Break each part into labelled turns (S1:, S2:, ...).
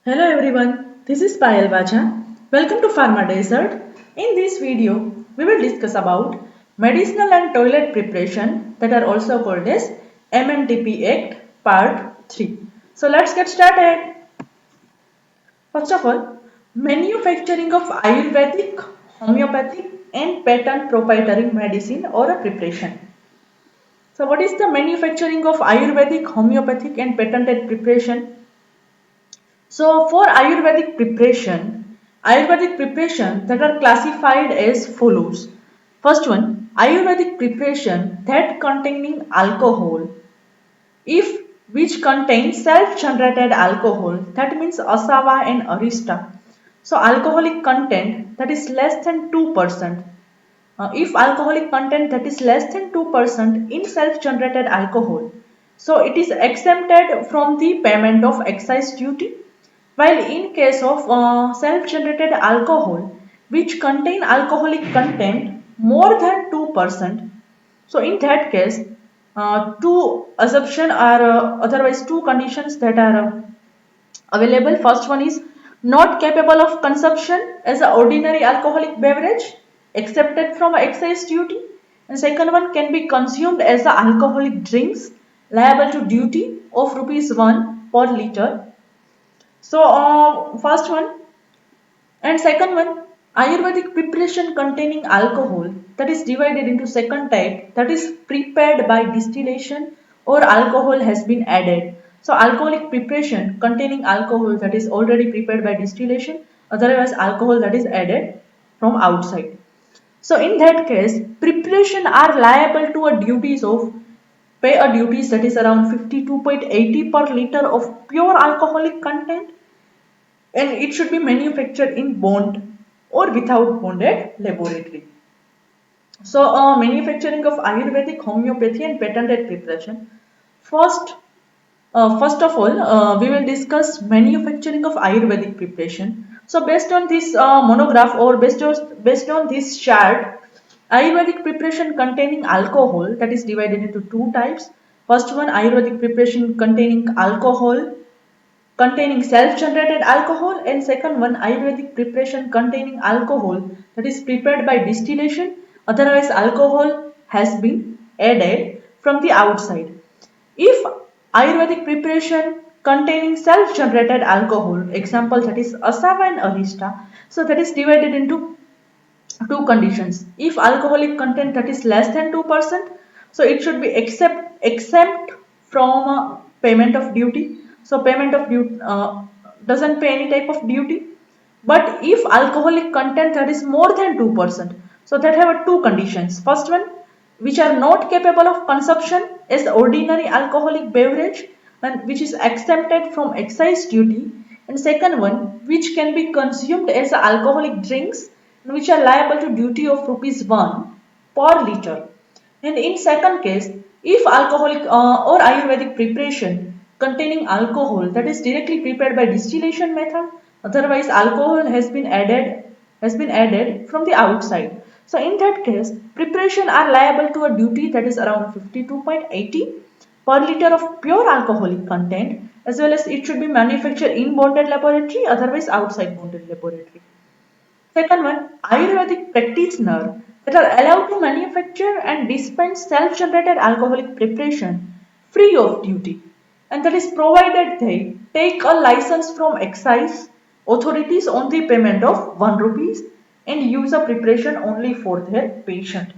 S1: Hello everyone, this is Payal Vaja. Welcome to Pharma Desert. In this video, we will discuss about medicinal and toilet preparation that are also called as MNTP Act Part 3. So let's get started. First of all, manufacturing of Ayurvedic, homeopathic and patent proprietary medicine or a preparation. So what is the manufacturing of Ayurvedic, homeopathic and patented preparation? So for Ayurvedic preparation that are classified as follows. First one, Ayurvedic preparation that containing alcohol, if which contains self-generated alcohol, that means Asava and Arista. So alcoholic content that is less than 2%. If alcoholic content that is less than 2% in self-generated alcohol, so it is exempted from the payment of excise duty, while in case of self-generated alcohol which contain alcoholic content more than 2%, so in that case two assumption are otherwise two conditions that are available. First one is not capable of consumption as an ordinary alcoholic beverage excepted from excise duty, and second one can be consumed as a alcoholic drinks liable to duty of rupees 1 per liter. So first one and second one, Ayurvedic preparation containing alcohol that is divided into second type, that is prepared by distillation or alcohol has been added. So alcoholic preparation containing alcohol that is already prepared by distillation, otherwise alcohol that is added from outside. So in that case, preparation are liable to a duties of pay a duties that is around 52.80 per liter of pure alcoholic content, and it should be manufactured in bond or without bonded laboratory. So, manufacturing of Ayurvedic, homeopathy, and patented preparation. First, first of all, we will discuss manufacturing of Ayurvedic preparation. So, based on this monograph or based on this chart, Ayurvedic preparation containing alcohol that is divided into two types. First one, Ayurvedic preparation containing alcohol containing self-generated alcohol, and second one Ayurvedic preparation containing alcohol that is prepared by distillation, otherwise alcohol has been added from the outside. If Ayurvedic preparation containing self-generated alcohol, example that is Asava and Arista, so that is divided into two conditions. If alcoholic content that is less than 2%, so it should be exempt from payment of duty. So payment of duty doesn't pay any type of duty. But if alcoholic content that is more than 2%, so that have two conditions. First one, which are not capable of consumption as ordinary alcoholic beverage and which is exempted from excise duty, and second one, which can be consumed as alcoholic drinks and which are liable to duty of rupees 1 per liter. And in second case, if alcoholic or Ayurvedic preparation containing alcohol that is directly prepared by distillation method, otherwise alcohol has been added from the outside. So in that case, preparation are liable to a duty that is around 52.80 per liter of pure alcoholic content, as well as it should be manufactured in bonded laboratory, otherwise outside bonded laboratory. Second one, Ayurvedic practitioner that are allowed to manufacture and dispense self-generated alcoholic preparation free of duty, and that is provided they take a license from excise authorities on the payment of 1 rupees and use a preparation only for their patient.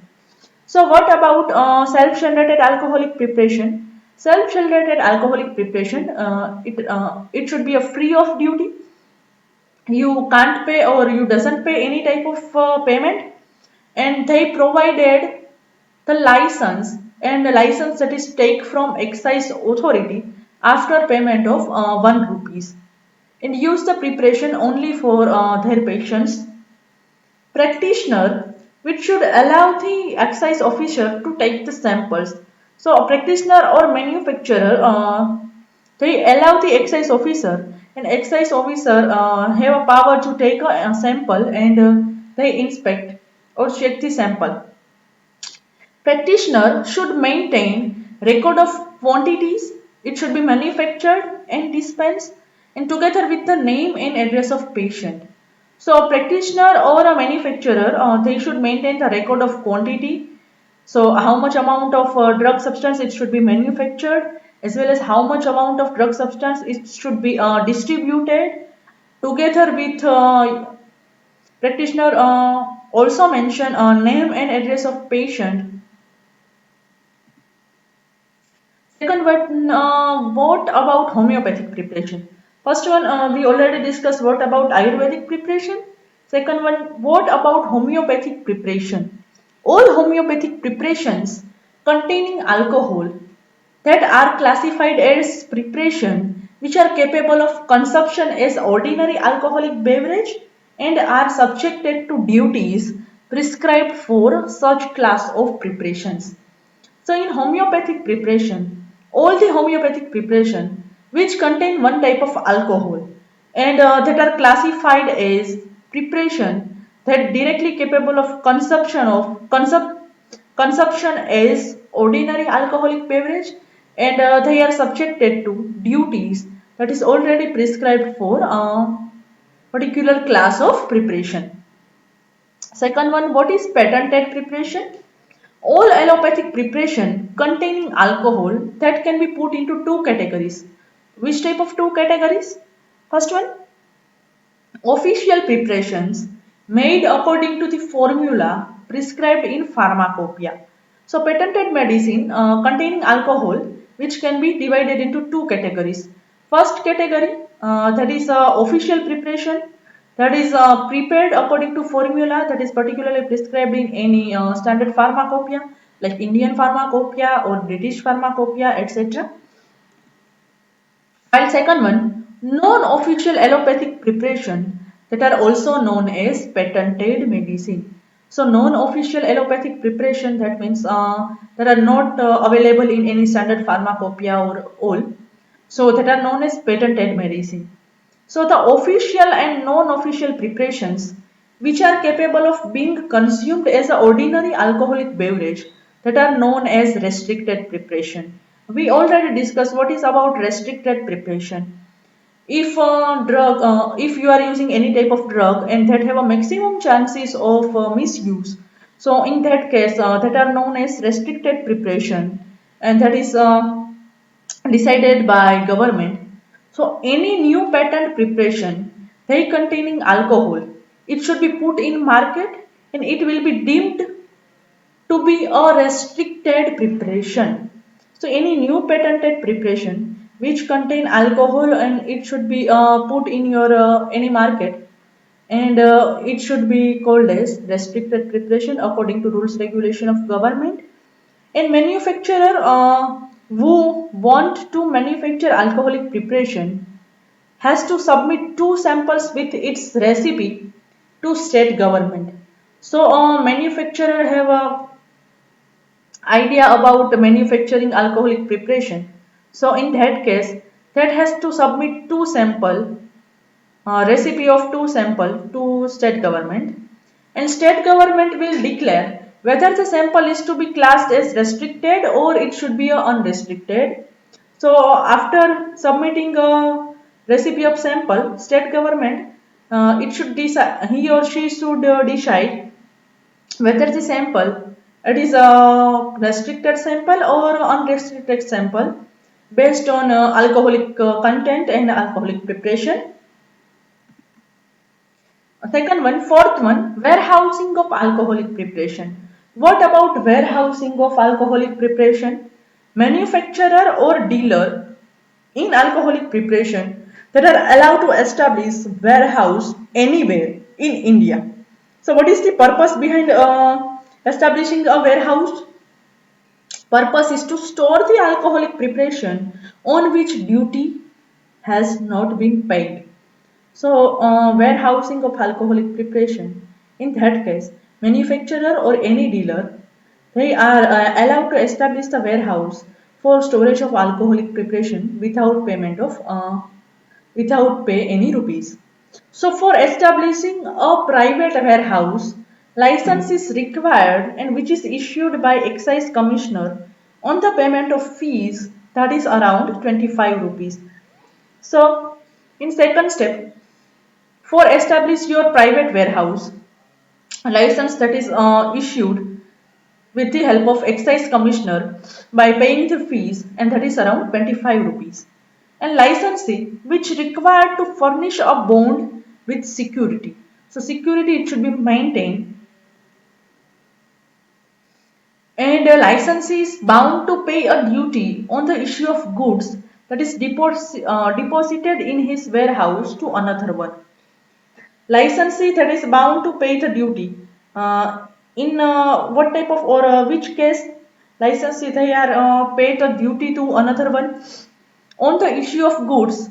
S1: So what about self-generated alcoholic preparation? Self-generated alcoholic preparation, it should be a free of duty. You can't pay or you doesn't pay any type of payment, and they provided the license, and the license that is take from excise authority after payment of 1 rupees, and use the preparation only for their patients. Practitioner, which should allow the excise officer to take the samples. So a practitioner or manufacturer, they allow the excise officer, and excise officer have a power to take a sample, and they inspect or check the sample. Practitioner should maintain record of quantities. It should be manufactured and dispensed, and together with the name and address of patient. So a practitioner or a manufacturer, they should maintain the record of quantity. So how much amount of drug substance it should be manufactured, as well as how much amount of drug substance it should be distributed. Together with practitioner also mention name and address of patient. Second one, what about homeopathic preparation? First one, we already discussed what about Ayurvedic preparation. Second one, what about homeopathic preparation? All homeopathic preparations containing alcohol that are classified as preparation which are capable of consumption as ordinary alcoholic beverage and are subjected to duties prescribed for such class of preparations. So in homeopathic preparation, all the homeopathic preparation which contain one type of alcohol and that are classified as preparation that directly capable of consumption as ordinary alcoholic beverage and they are subjected to duties that is already prescribed for a particular class of preparation. Second one, what is patented preparation? All allopathic preparation containing alcohol that can be put into two categories. Which type of two categories? First one, official preparations made according to the formula prescribed in pharmacopoeia. So patented medicine containing alcohol which can be divided into two categories. First category, that is official preparation, that is prepared according to formula that is particularly prescribed in any standard pharmacopoeia like Indian pharmacopoeia or British pharmacopoeia, etc. While second one, non-official allopathic preparation that are also known as patented medicine. So non-official allopathic preparation, that means that are not available in any standard pharmacopoeia or all. So that are known as patented medicine. So the official and non-official preparations which are capable of being consumed as an ordinary alcoholic beverage that are known as restricted preparation. We already discussed what is about restricted preparation. If you are using any type of drug and that have a maximum chances of misuse, so in that case that are known as restricted preparation and that is decided by government. So any new patent preparation they containing alcohol, it should be put in market and it will be deemed to be a restricted preparation. So any new patented preparation which contain alcohol and it should be put in your any market and it should be called as restricted preparation according to rules regulation of government. And manufacturer who want to manufacture alcoholic preparation has to submit two samples with its recipe to state government. So manufacturer have a idea about manufacturing alcoholic preparation. So in that case, that has to submit two sample, recipe of two sample to state government, and state government will declare whether the sample is to be classed as restricted or it should be unrestricted. So after submitting a recipe of sample, state government it should decide, he or she should decide whether the sample it is a restricted sample or unrestricted sample based on alcoholic content and alcoholic preparation. Second one, fourth one, warehousing of alcoholic preparation. What about warehousing of alcoholic preparation? Manufacturer or dealer in alcoholic preparation that are allowed to establish warehouse anywhere in India. So what is the purpose behind establishing a warehouse? Purpose is to store the alcoholic preparation on which duty has not been paid. So, warehousing of alcoholic preparation. In that case, manufacturer or any dealer, they are allowed to establish the warehouse for storage of alcoholic preparation without payment of without pay any rupees. So, for establishing a private warehouse, license is required and which is issued by excise commissioner on the payment of fees that is around 25 rupees. So In second step, for establish your private warehouse, a license that is issued with the help of excise commissioner by paying the fees, and that is around 25 rupees. And licensee which required to furnish a bond with security. So security it should be maintained, and a licensee is bound to pay a duty on the issue of goods that is deposited in his warehouse to another one. Licensee that is bound to pay the duty. In what type of or which case licensee they are pay the duty to another one on the issue of goods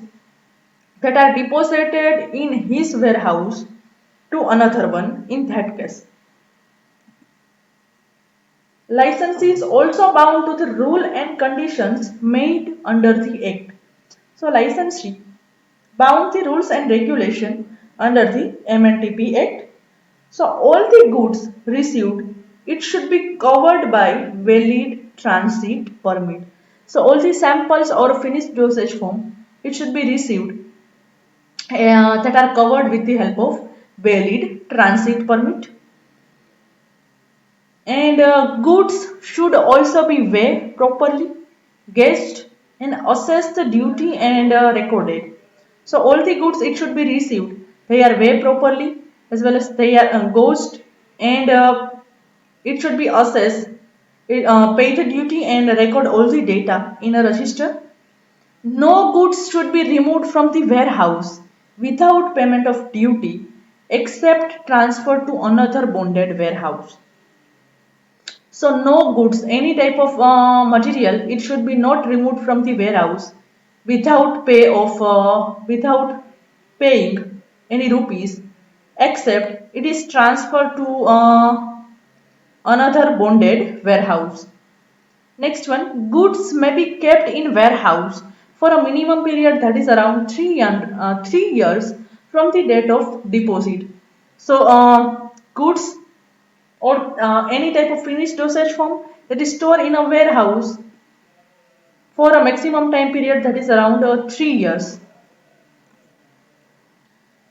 S1: that are deposited in his warehouse to another one. In that case, licensee is also bound to the rule and conditions made under the act. So licensee bound the rules and regulation under the MNTP Act. So all the goods received, it should be covered by valid transit permit. So all the samples or finished dosage form, it should be received that are covered with the help of valid transit permit. And goods should also be weighed properly, gauged and assessed the duty and recorded. So all the goods it should be received. They are weighed properly as well as they are gauged, and it should be assessed, pay the duty and record all the data in a register. No goods should be removed from the warehouse without payment of duty except transferred to another bonded warehouse. So no goods, any type of material, it should be not removed from the warehouse without paying any rupees, except it is transferred to another bonded warehouse. Next one, goods may be kept in warehouse for a minimum period that is around 3 years from the date of deposit. So goods or any type of finished dosage form that is stored in a warehouse for a maximum time period that is around 3 years.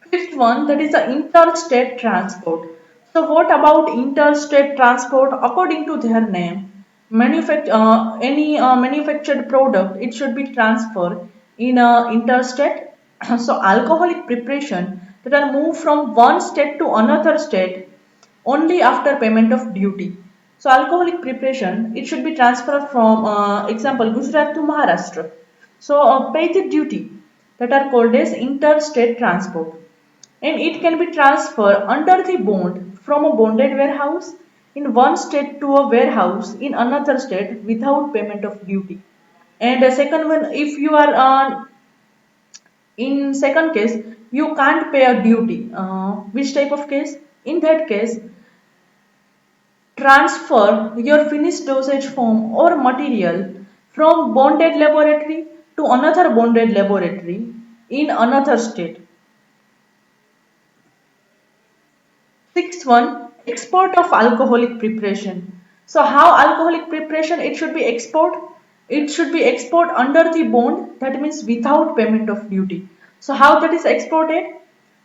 S1: Fifth one, that is the interstate transport. So what about interstate transport? According to their name, any manufactured product, it should be transferred in interstate. So alcoholic preparation that are moved from one state to another state only after payment of duty. So alcoholic preparation, it should be transferred from example Gujarat to Maharashtra. So pay the duty that are called as interstate transport, and it can be transferred under the bond from a bonded warehouse in one state to a warehouse in another state without payment of duty. And the second one, if you are in second case you can't pay a duty, which type of case? In that case, transfer your finished dosage form or material from bonded laboratory to another bonded laboratory in another state. Sixth one, export of alcoholic preparation. So how alcoholic preparation it should be export? It should be export under the bond, that means without payment of duty. So how that is exported?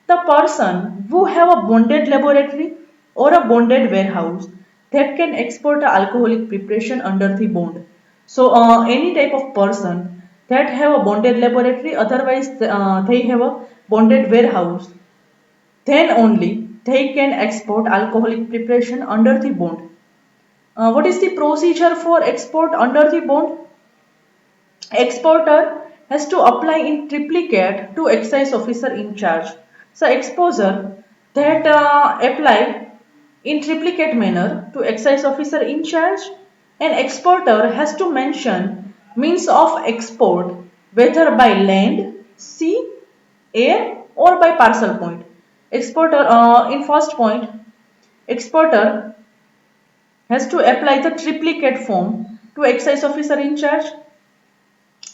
S1: The person who have a bonded laboratory or a bonded warehouse that can export a alcoholic preparation under the bond. So any type of person that have a bonded laboratory, otherwise they have a bonded warehouse, then only they can export alcoholic preparation under the bond. What is the procedure for export under the bond? Exporter has to apply in triplicate to excise officer in charge. So exposer that apply in triplicate manner to excise officer in charge, and exporter has to mention means of export whether by land, sea, air or by parcel point. Exporter in first point, exporter has to apply the triplicate form to excise officer in charge,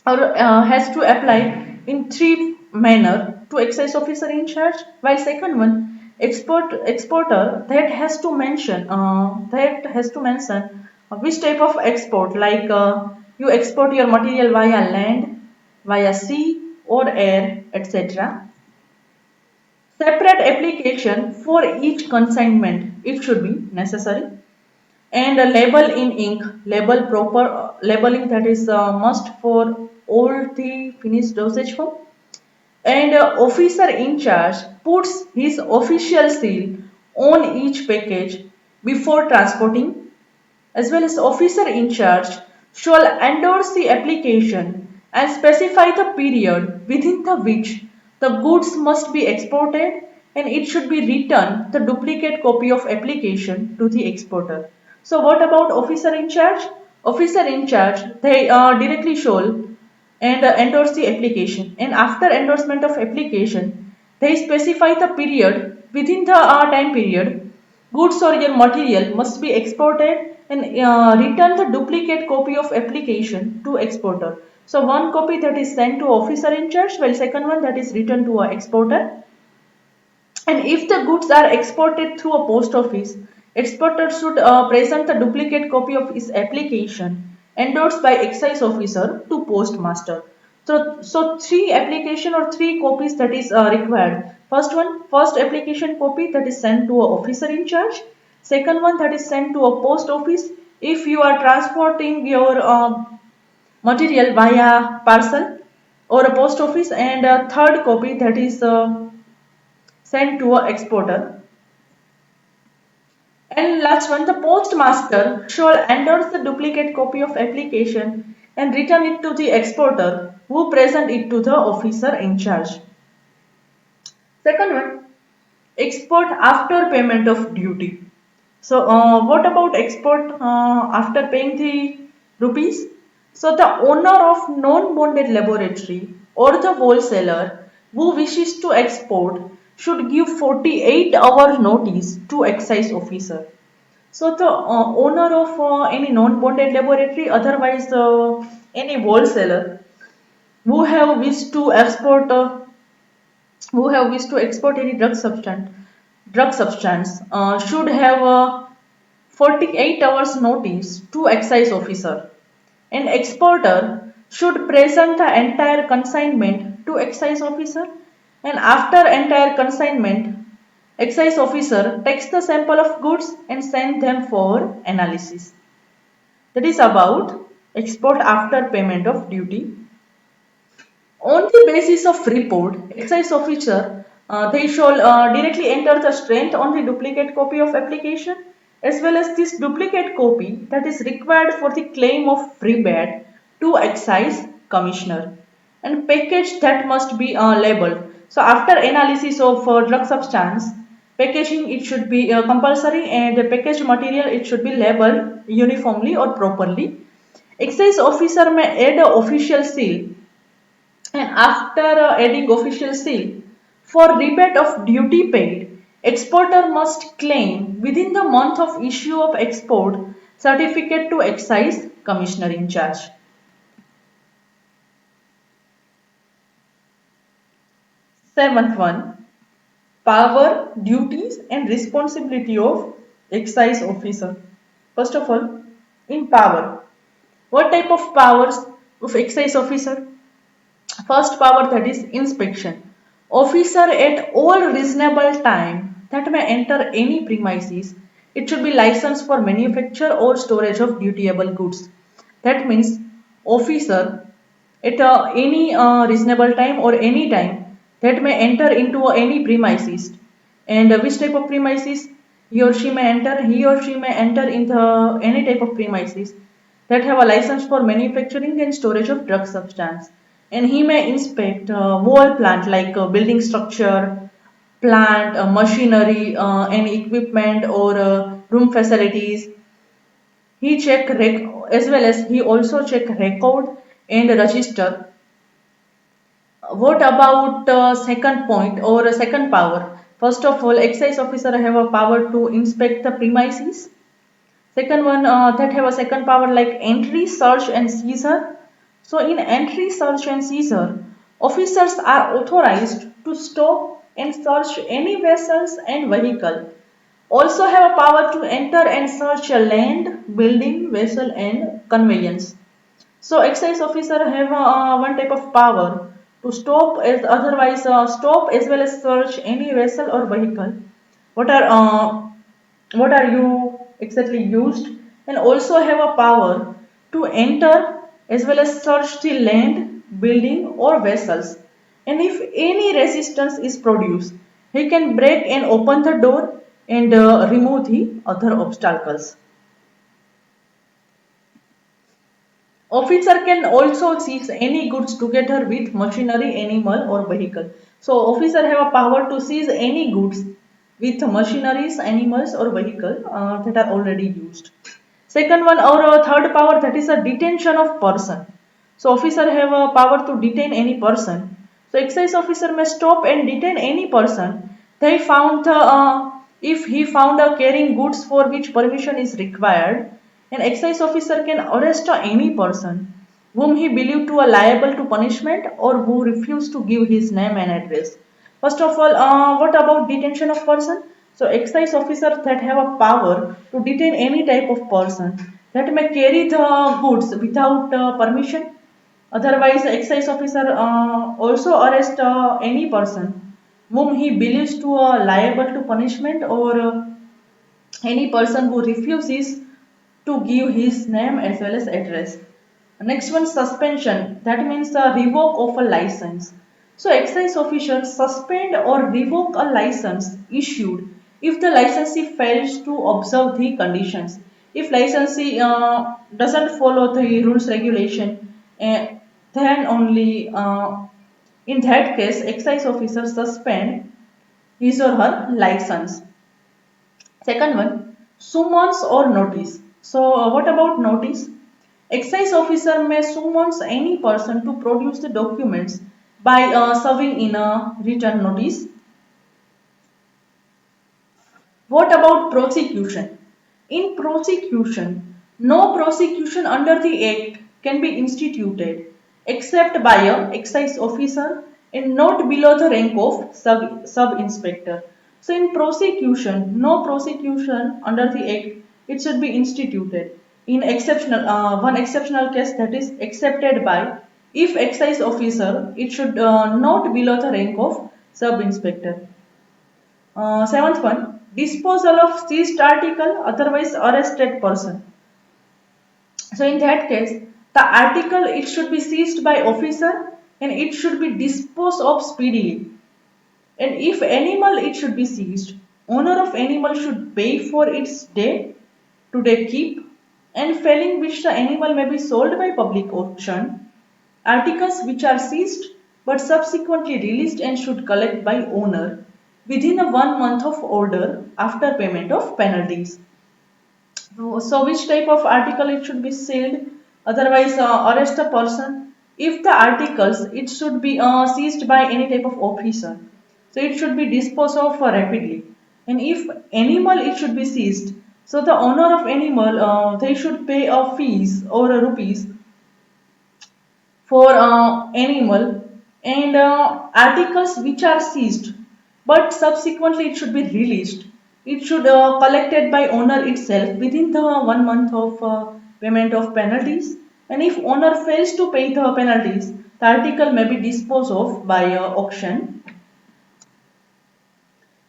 S1: or has to apply in three manner to excise officer in charge, while second one, exporter that has to mention which type of export, like you export your material via land, via sea or air, etc. Separate application for each consignment, it should be necessary. And a label in ink, label proper labeling, that is must for all the finished dosage form. And officer in charge puts his official seal on each package before transporting, as well as officer in charge shall endorse the application and specify the period within the which the goods must be exported, and it should be returned the duplicate copy of application to the exporter. So what about officer in charge? Officer in charge, they directly shall and endorse the application, and after endorsement of application they specify the period within the time period goods or your material must be exported, and return the duplicate copy of application to exporter. So one copy that is sent to officer in charge, while second one that is returned to a exporter. And if the goods are exported through a post office, exporter should present the duplicate copy of his application endorsed by excise officer to postmaster. So three application or three copies that is required. First one, first application copy that is sent to a officer in charge. Second one that is sent to a post office if you are transporting your material via parcel or a post office, and a third copy that is sent to a exporter. And last one, the postmaster shall endorse the duplicate copy of application and return it to the exporter who present it to the officer in charge. Second one, export after payment of duty. So what about export after paying the rupees? So the owner of non-bonded laboratory or the wholesaler who wishes to export should give 48 hours notice to excise officer. So the owner of any non-bonded laboratory, otherwise any wholesaler who have wished to export any drug substance should have 48 hours notice to excise officer, and exporter should present the entire consignment to excise officer, and after entire consignment excise officer takes the sample of goods and send them for analysis. That is about export after payment of duty. On the basis of report, excise officer they shall directly enter the strength on the duplicate copy of application, as well as this duplicate copy that is required for the claim of rebate to excise commissioner, and package that must be labeled. So after analysis of drug substance, packaging it should be compulsory, and the packaged material it should be labeled uniformly or properly. Excise officer may add a official seal, and after adding official seal, for rebate of duty paid, exporter must claim within the month of issue of export certificate to excise commissioner in charge. Seventh one, power, duties and responsibility of excise officer. First of all, in power, what type of powers of excise officer? First power, that is inspection. Officer at all reasonable time that may enter any premises. It should be licensed for manufacture or storage of dutiable goods. That means officer at any reasonable time or any time that may enter into any premises. And which type of premises he or she may enter? He or she may enter into any type of premises that have a license for manufacturing and storage of drug substance, and he may inspect whole plant like building structure, plant, machinery, any equipment or room facilities. He check as well as he also check record and register. What about second point or second power? First of all, excise officer have a power to inspect the premises. Second one, that have a second power like entry, search and seizure. So in entry, search and seizure, officers are authorized to stop and search any vessels and vehicle. Also have a power to enter and search a land, building, vessel and conveyance. So excise officer have one type of power to stop as otherwise stop as well as search any vessel or vehicle. What are what are you exactly used, and also have a power to enter as well as search the land, building or vessels. And if any resistance is produced, he can break and open the door and remove the other obstacles. Officer can also seize any goods together with machinery, animal or vehicle. So officer have a power to seize any goods with machineries, animals or vehicle that are already used. Second one or a third power, that is a detention of person. So officer have a power to detain any person. So excise officer may stop and detain any person. They found if he found carrying goods for which permission is required. An excise officer can arrest any person whom he believed to are liable to punishment or who refused to give his name and address. First of all, what about detention of person? So excise officers that have a power to detain any type of person that may carry the goods without permission. Otherwise, excise officer also arrest any person whom he believes to liable to punishment or any person who refuses to give his name as well as address. Next one, suspension. That means a revoke of a license. So excise officials suspend or revoke a license issued if the licensee fails to observe the conditions. If licensee doesn't follow the rules regulation, then only in that case excise officers suspend his or her license. Second one, summons or notice. So, what about notice? Excise officer may summons any person to produce the documents by serving in a written notice. What about prosecution? In prosecution, no prosecution under the Act can be instituted except by a excise officer and not below the rank of sub inspector. So, in prosecution, no prosecution under the Act it should be instituted. In exceptional one exceptional case, that is accepted by if excise officer, it should not below the rank of sub inspector. Seventh one, disposal of seized article, otherwise arrested person. So in that case, the article it should be seized by officer and it should be disposed of speedily. And if animal it should be seized, owner of animal should pay for its day to day keep, and failing which the animal may be sold by public auction. Articles which are seized but subsequently released and should collect by owner within a 1 month of order after payment of penalties. So which type of article it should be sealed? Otherwise, arrest a person. If the articles it should be seized by any type of officer, so it should be disposed of rapidly. And if animal it should be seized, so the owner of animal they should pay a fees or a rupees for animal and articles which are seized but subsequently it should be released, it should collected by owner itself within the 1 month of payment of penalties. And if owner fails to pay the penalties, the article may be disposed of by auction.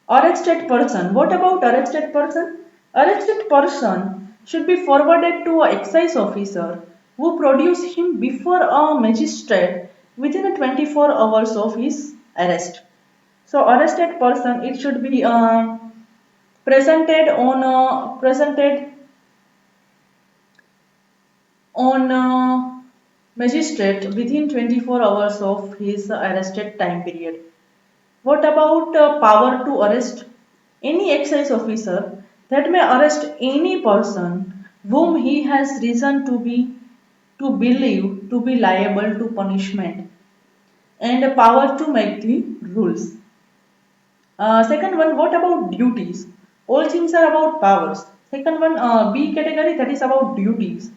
S1: Arrested person. What about arrested person? Arrested person should be forwarded to an excise officer who produce him before a magistrate within 24 hours of his arrest. So arrested person it should be presented on magistrate within 24 hours of his arrested time period. What about power to arrest? Any excise officer that may arrest any person whom he has reason to believe to be liable to punishment, and a power to make the rules. Second one, what about duties? All things are about powers. Second one, B category, that is about duties.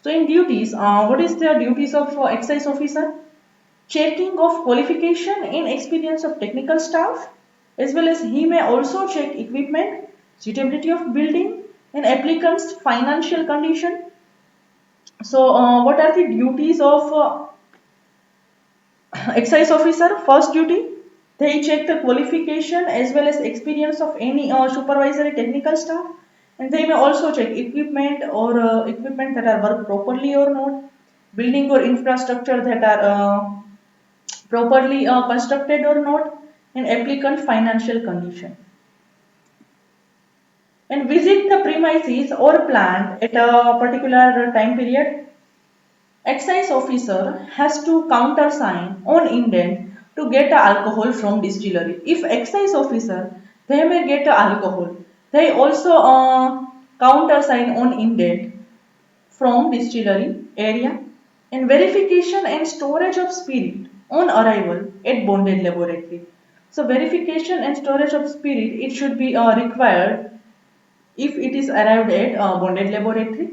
S1: So in duties, what is the duties of excise officer? Checking of qualification and experience of technical staff, as well as he may also check equipment, suitability of building, and applicants' financial condition. So, what are the duties of Excise officer first duty, they check the qualification as well as experience of any supervisory technical staff, and they may also check equipment or equipment that are work properly or not, building or infrastructure that are properly constructed or not, and applicant financial condition, and visit the premises or plant at a particular time period. Excise officer has to countersign on indent to get alcohol from distillery. If excise officer, they may get alcohol, they also countersign on indent from distillery area, and verification and storage of spirit on arrival at bonded laboratory. So verification and storage of spirit, it should be required if it is arrived at bonded laboratory,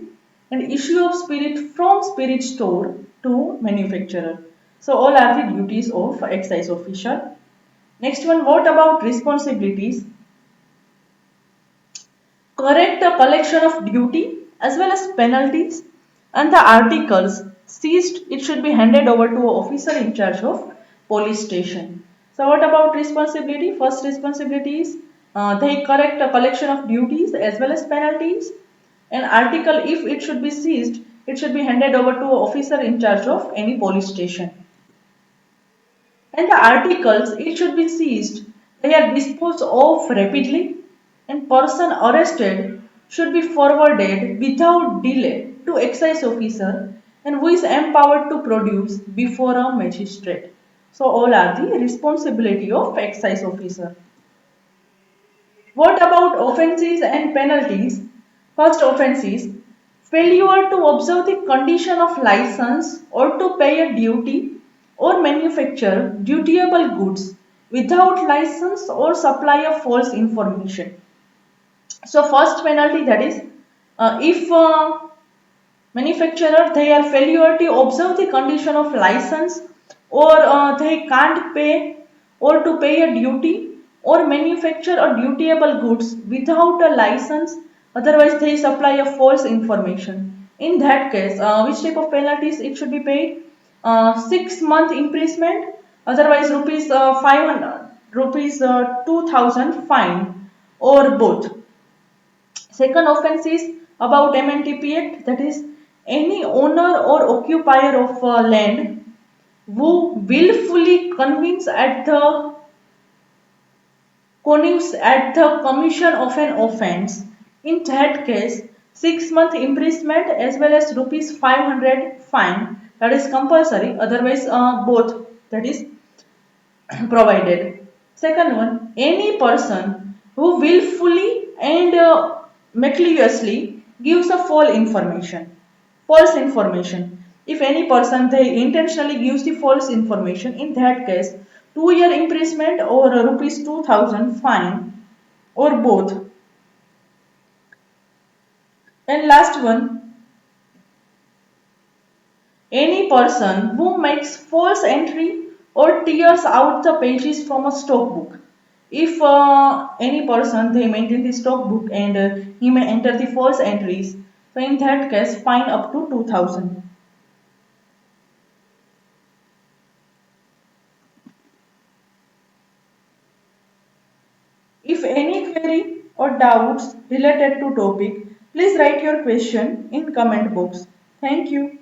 S1: and issue of spirit from spirit store to manufacturer. So all are the duties of excise official. Next one, what about responsibilities? Correct the collection of duty as well as penalties, and the articles seized, it should be handed over to an officer in charge of police station. So what about responsibility? First responsibility is they correct a collection of duties as well as penalties. An article, if it should be seized, it should be handed over to an officer in charge of any police station. And the articles, it should be seized, they are disposed of rapidly, and person arrested should be forwarded without delay to excise officer, and who is empowered to produce before a magistrate. So all are the responsibility of excise officer. What about offences and penalties? First offence is failure to observe the condition of license or to pay a duty or manufacture dutiable goods without license or supply of false information. So first penalty, that is if manufacturer, they are failure to observe the condition of license, or they can't pay or to pay a duty or manufacture a dutiable goods without a license, otherwise they supply a false information. In that case, which type of penalties it should be paid? 6 month imprisonment, otherwise rupees 500, rupees 2000 fine, or both. Second offence is about MNTP Act, that is any owner or occupier of land who willfully connives at the commission of an offence. In that case, 6 month imprisonment as well as rupees 500 fine, that is compulsory, otherwise both, that is provided. Second one, any person who willfully and maliciously gives a false information. False information. If any person, they intentionally gives the false information, in that case, 2 year imprisonment or rupees 2000 fine, or both. And last one, any person who makes false entry or tears out the pages from a stock book. If any person, they maintain the stock book and he may enter the false entries, so in that case fine up to 2000. If any query or doubts related to topic, please write your question in comment box. Thank you.